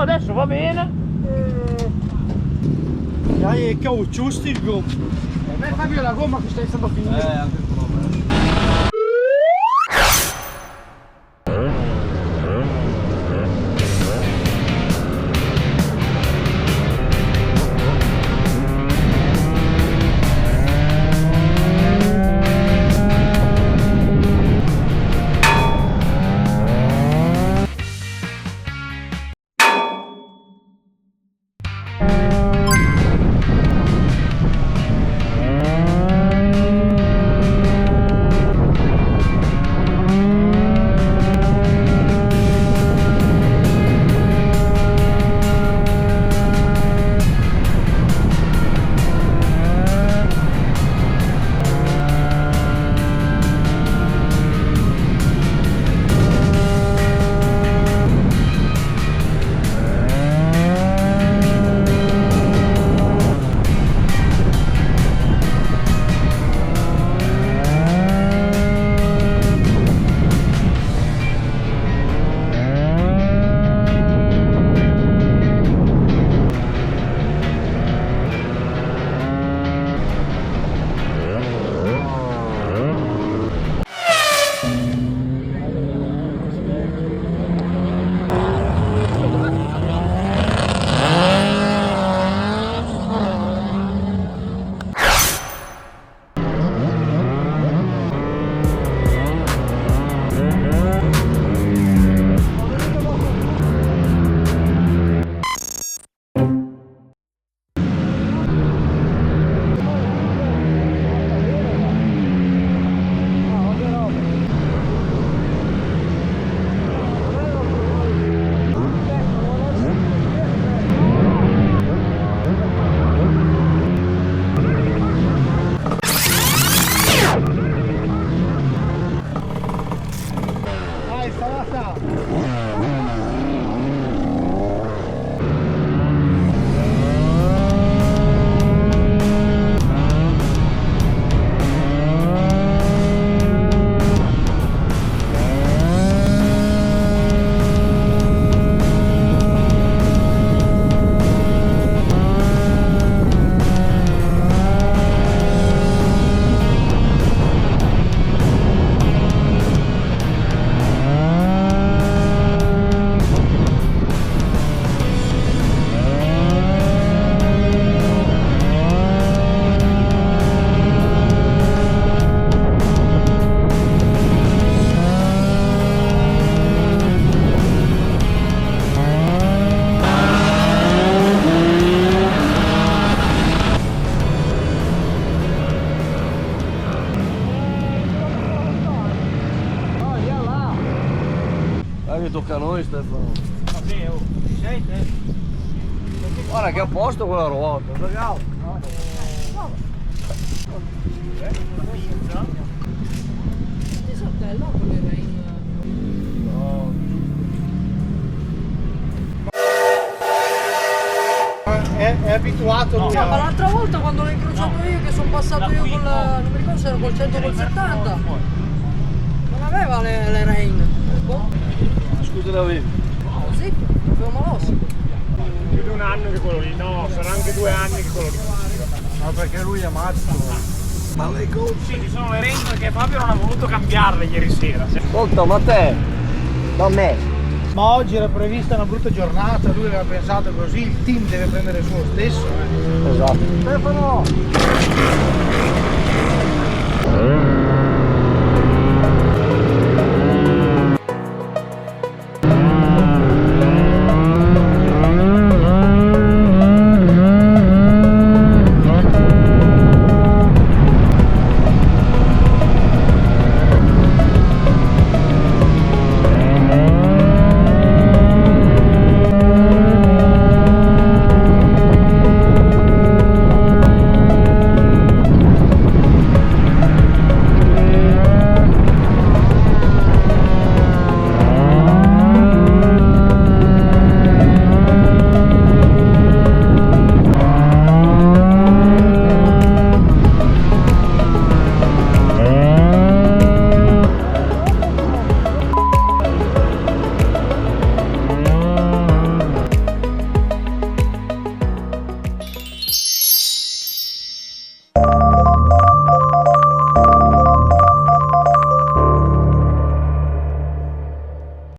Adesso va bene. Dai, è caucciustico. A me fa via la gomma che stai stando finendo. Anche il problema. tocca a noi, Stefano. Vabbè, oh, ci sei te? Guarda che a posto quella ruota. Guarda. Ti saltello con le rain. È abituato lui No, ma a... l'altra volta quando l'ho incrociato io, che sono passato io con la... non mi ricordo se ero col 100 o col 70, non aveva le rain. Boh, Scusa, l'avevi. così, avevo l'osso. Più di un anno che quello lì, no, sarà anche 2 anni che quello lì. Ma perché lui è matto. Ma le cose. Sì, ci sono le range che Fabio non ha voluto cambiarle ieri sera. Ascolta, ma te, da me. Ma oggi era prevista una brutta giornata, lui aveva pensato così, il team deve prendere il suo stesso. Esatto. Stefano!